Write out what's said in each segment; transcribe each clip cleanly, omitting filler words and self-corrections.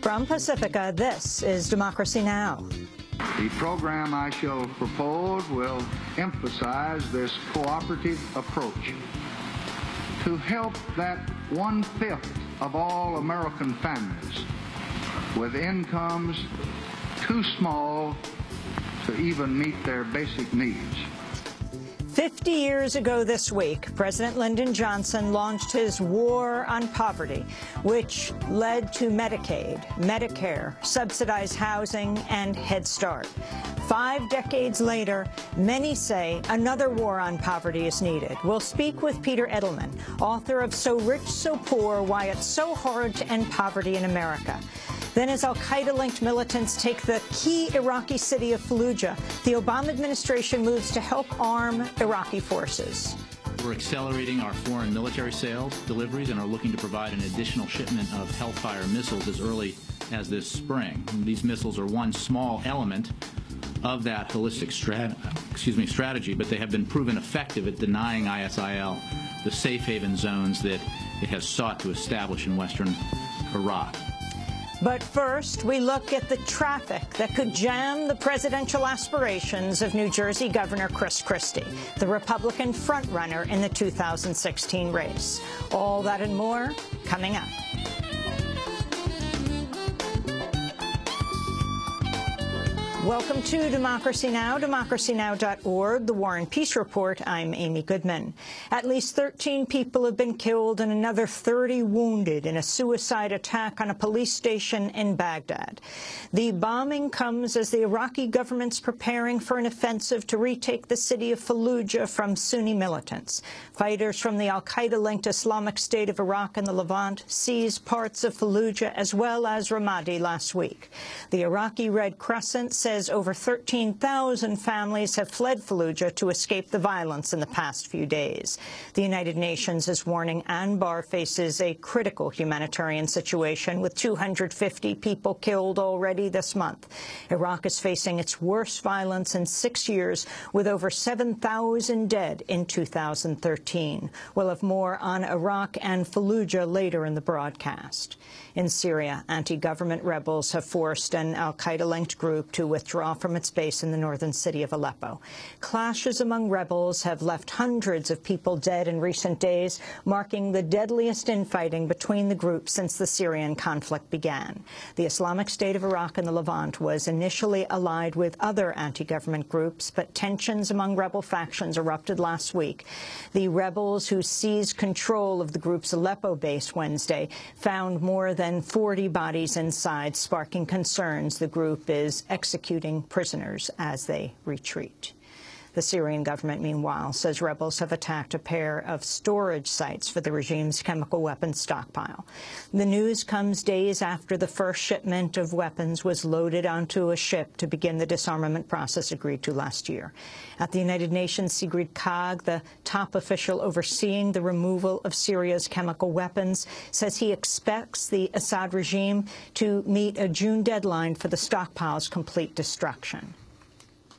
From Pacifica, this is Democracy Now! The program I shall propose will emphasize this cooperative approach to help that 1/5 of all American families with incomes too small to even meet their basic needs. 50 years ago this week, President Lyndon Johnson launched his war on poverty, which led to Medicaid, Medicare, subsidized housing, and Head Start. 5 decades later, many say another war on poverty is needed. We'll speak with Peter Edelman, author of So Rich, So Poor, Why It's So Hard to End Poverty in America. Then, as al-Qaeda-linked militants take the key Iraqi city of Fallujah, the Obama administration moves to help arm Iraqi forces. We're accelerating our foreign military sales deliveries and are looking to provide an additional shipment of Hellfire missiles as early as this spring. These missiles are one small element of that holistic strategy, but they have been proven effective at denying ISIL the safe haven zones that it has sought to establish in western Iraq. But first, we look at the traffic that could jam the presidential aspirations of New Jersey Governor Chris Christie, the Republican frontrunner in the 2016 race. All that and more coming up. Welcome to Democracy Now!, democracynow.org, the War and Peace Report. I'm Amy Goodman. At least 13 people have been killed and another 30 wounded in a suicide attack on a police station in Baghdad. The bombing comes as the Iraqi government's preparing for an offensive to retake the city of Fallujah from Sunni militants. Fighters from the al-Qaeda-linked Islamic State of Iraq and the Levant seized parts of Fallujah as well as Ramadi last week. The Iraqi Red Crescent says over 13,000 families have fled Fallujah to escape the violence in the past few days. The United Nations is warning Anbar faces a critical humanitarian situation with 250 people killed already this month. Iraq is facing its worst violence in 6 years, with over 7,000 dead in 2013. We'll have more on Iraq and Fallujah later in the broadcast. In Syria, anti-government rebels have forced an al-Qaeda-linked group to withdraw from its base in the northern city of Aleppo. Clashes among rebels have left hundreds of people dead in recent days, marking the deadliest infighting between the groups since the Syrian conflict began. The Islamic State of Iraq and the Levant was initially allied with other anti-government groups, but tensions among rebel factions erupted last week. The rebels who seized control of the group's Aleppo base Wednesday found more than 40 bodies inside, sparking concerns the group is executing prisoners as they retreat. The Syrian government, meanwhile, says rebels have attacked a pair of storage sites for the regime's chemical weapons stockpile. The news comes days after the first shipment of weapons was loaded onto a ship to begin the disarmament process agreed to last year. At the United Nations, Sigrid Kaag, the top official overseeing the removal of Syria's chemical weapons, says he expects the Assad regime to meet a June deadline for the stockpile's complete destruction.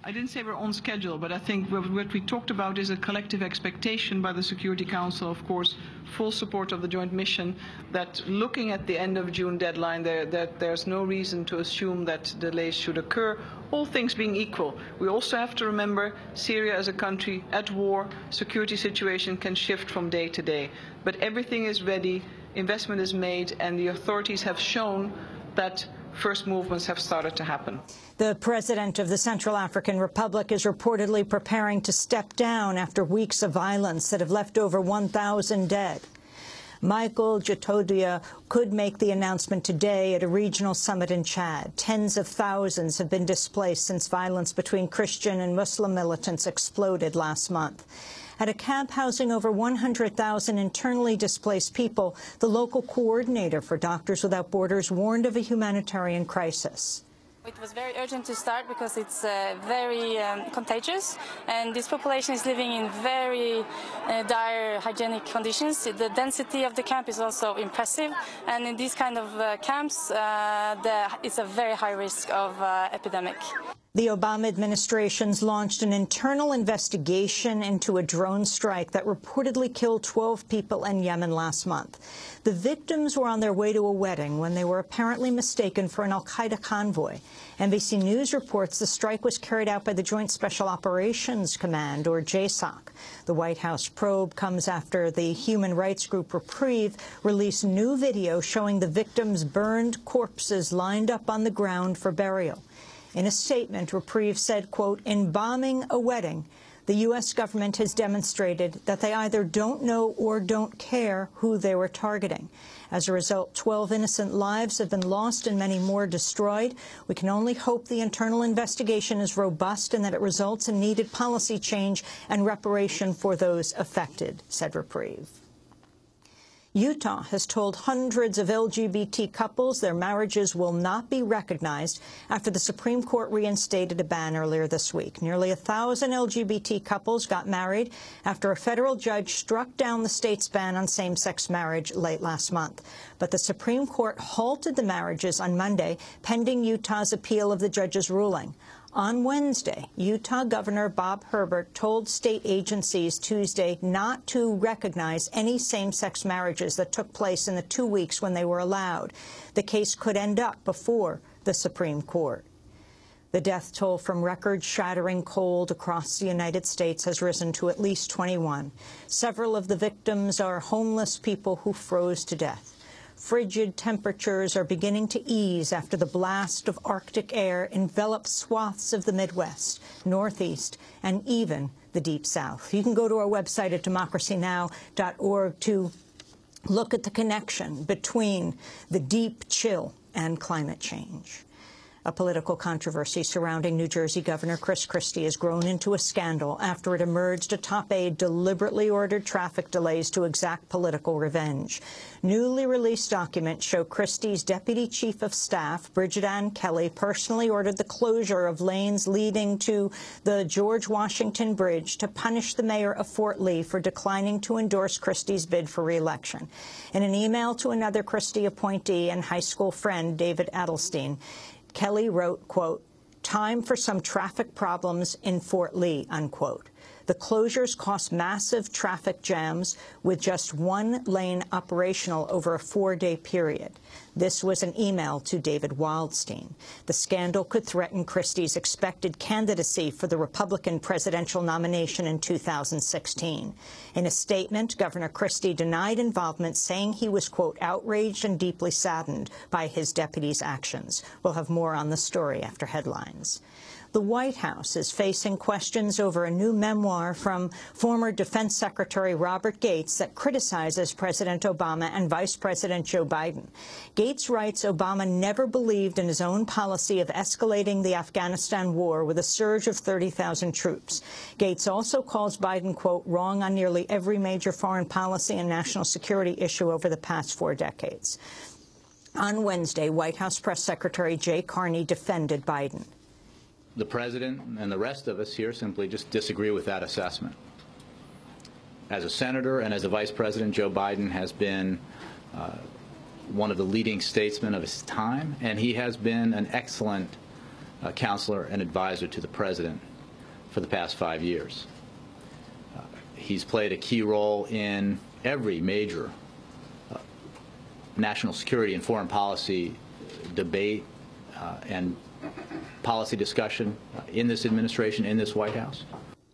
I didn't say we're on schedule, but I think what we talked about is a collective expectation by the Security Council, of course, full support of the joint mission, that looking at the end of June deadline, that there's no reason to assume that delays should occur, all things being equal. We also have to remember Syria as a country at war, security situation can shift from day to day. But everything is ready, investment is made, and the authorities have shown that first movements have started to happen. The president of the Central African Republic is reportedly preparing to step down after weeks of violence that have left over 1,000 dead. Michael Jatodia could make the announcement today at a regional summit in Chad. Tens of thousands have been displaced since violence between Christian and Muslim militants exploded last month. At a camp housing over 100,000 internally displaced people, the local coordinator for Doctors Without Borders warned of a humanitarian crisis. It was very urgent to start because it's very contagious, and this population is living in very dire hygienic conditions. The density of the camp is also impressive, and in these kind of camps, it's a very high risk of epidemic. The Obama administration's launched an internal investigation into a drone strike that reportedly killed 12 people in Yemen last month. The victims were on their way to a wedding when they were apparently mistaken for an al-Qaeda convoy. NBC News reports the strike was carried out by the Joint Special Operations Command, or JSOC. The White House probe comes after the human rights group Reprieve released new video showing the victims' burned corpses lined up on the ground for burial. In a statement, Reprieve said, quote, "In bombing a wedding, the U.S. government has demonstrated that they either don't know or don't care who they were targeting. As a result, 12 innocent lives have been lost and many more destroyed. We can only hope the internal investigation is robust and that it results in needed policy change and reparation for those affected," said Reprieve. Utah has told hundreds of LGBT couples their marriages will not be recognized after the Supreme Court reinstated a ban earlier this week. Nearly 1,000 LGBT couples got married after a federal judge struck down the state's ban on same-sex marriage late last month. But the Supreme Court halted the marriages on Monday, pending Utah's appeal of the judge's ruling. On Wednesday, Utah Governor Bob Herbert told state agencies Tuesday not to recognize any same-sex marriages that took place in the 2 weeks when they were allowed. The case could end up before the Supreme Court. The death toll from record-shattering cold across the United States has risen to at least 21. Several of the victims are homeless people who froze to death. Frigid temperatures are beginning to ease after the blast of Arctic air enveloped swaths of the Midwest, Northeast, and even the Deep South. You can go to our website at democracynow.org to look at the connection between the deep chill and climate change. A political controversy surrounding New Jersey Governor Chris Christie has grown into a scandal after it emerged a top aide deliberately ordered traffic delays to exact political revenge. Newly released documents show Christie's Deputy Chief of Staff, Bridget Ann Kelly, personally ordered the closure of lanes leading to the George Washington Bridge to punish the mayor of Fort Lee for declining to endorse Christie's bid for re-election. In an email to another Christie appointee and high school friend, David Adelstein, Kelly wrote, quote, "Time for some traffic problems in Fort Lee," unquote. The closures cost massive traffic jams with just one lane operational over a 4-day period. This was an email to David Wildstein. The scandal could threaten Christie's expected candidacy for the Republican presidential nomination in 2016. In a statement, Governor Christie denied involvement, saying he was, quote, "outraged and deeply saddened by his deputy's actions." We'll have more on the story after headlines. The White House is facing questions over a new memoir from former Defense Secretary Robert Gates that criticizes President Obama and Vice President Joe Biden. Gates writes Obama never believed in his own policy of escalating the Afghanistan war with a surge of 30,000 troops. Gates also calls Biden, quote, "wrong on nearly every major foreign policy and national security issue over the past 4 decades. On Wednesday, White House Press Secretary Jay Carney defended Biden. The President and the rest of us here simply just disagree with that assessment. As a senator and as a Vice President, Joe Biden has been one of the leading statesmen of his time, and he has been an excellent counselor and advisor to the President for the past 5 years. He's played a key role in every major national security and foreign policy debate and policy discussion in this administration, in this White House.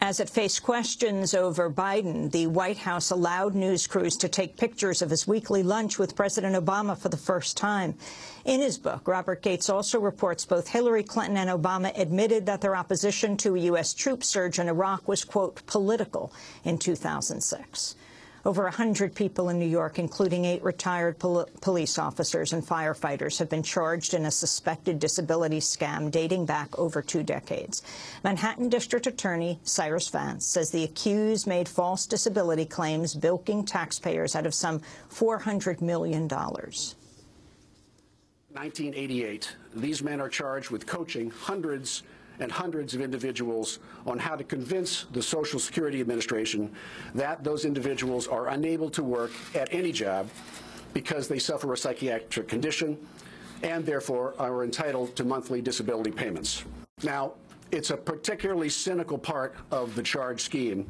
As it faced questions over Biden, the White House allowed news crews to take pictures of his weekly lunch with President Obama for the first time. In his book, Robert Gates also reports both Hillary Clinton and Obama admitted that their opposition to a U.S. troop surge in Iraq was, quote, political in 2006. Over 100 people in New York, including 8 retired police officers and firefighters, have been charged in a suspected disability scam dating back over 2 decades. Manhattan District Attorney Cyrus Vance says the accused made false disability claims, bilking taxpayers out of some $400 million. 1988, these men are charged with coaching hundreds and hundreds of individuals on how to convince the Social Security Administration that those individuals are unable to work at any job because they suffer a psychiatric condition, and therefore are entitled to monthly disability payments. Now, it's a particularly cynical part of the charge scheme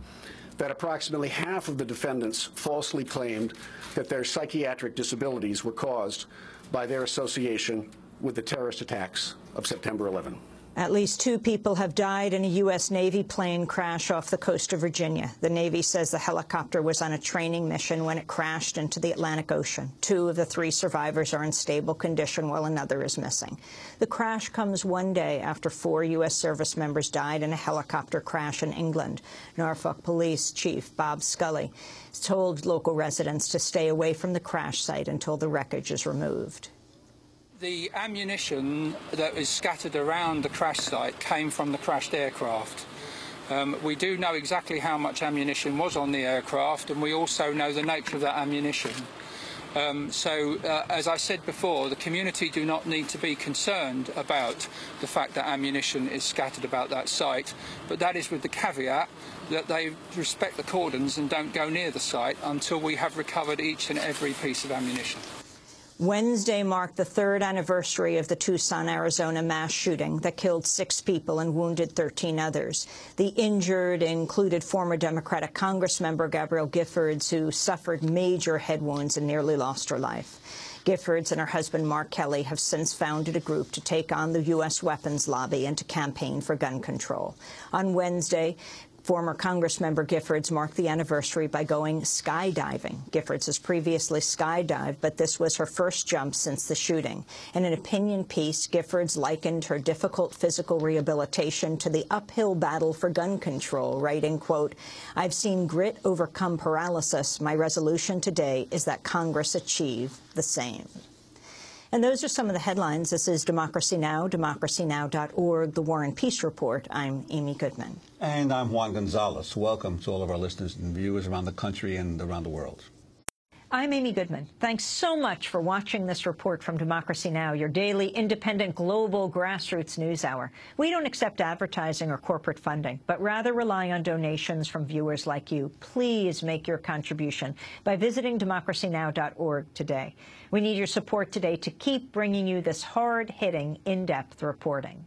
that approximately half of the defendants falsely claimed that their psychiatric disabilities were caused by their association with the terrorist attacks of September 11. At least 2 people have died in a U.S. Navy plane crash off the coast of Virginia. The Navy says the helicopter was on a training mission when it crashed into the Atlantic Ocean. 2 of the 3 survivors are in stable condition, while another is missing. The crash comes one day after 4 U.S. service members died in a helicopter crash in England. Norfolk Police Chief Bob Scully told local residents to stay away from the crash site until the wreckage is removed. The ammunition that is scattered around the crash site came from the crashed aircraft. We do know exactly how much ammunition was on the aircraft, and we also know the nature of that ammunition. As I said before, the community do not need to be concerned about the fact that ammunition is scattered about that site, but that is with the caveat that they respect the cordons and don't go near the site until we have recovered each and every piece of ammunition. Wednesday marked the 3rd anniversary of the Tucson, Arizona mass shooting that killed 6 people and wounded 13 others. The injured included former Democratic Congressmember Gabby Giffords, who suffered major head wounds and nearly lost her life. Giffords and her husband, Mark Kelly, have since founded a group to take on the U.S. weapons lobby and to campaign for gun control. On Wednesday, former Congressmember Giffords marked the anniversary by going skydiving. Giffords has previously skydived, but this was her first jump since the shooting. In an opinion piece, Giffords likened her difficult physical rehabilitation to the uphill battle for gun control, writing, quote, "I've seen grit overcome paralysis. My resolution today is that Congress achieve the same." And those are some of the headlines. This is Democracy Now!, democracynow.org, The War and Peace Report. I'm Amy Goodman. And I'm Juan Gonzalez. Welcome to all of our listeners and viewers around the country and around the world. I'm Amy Goodman. Thanks so much for watching this report from Democracy Now!, your daily, independent, global grassroots news hour. We don't accept advertising or corporate funding, but rather rely on donations from viewers like you. Please make your contribution by visiting democracynow.org today. We need your support today to keep bringing you this hard-hitting, in-depth reporting.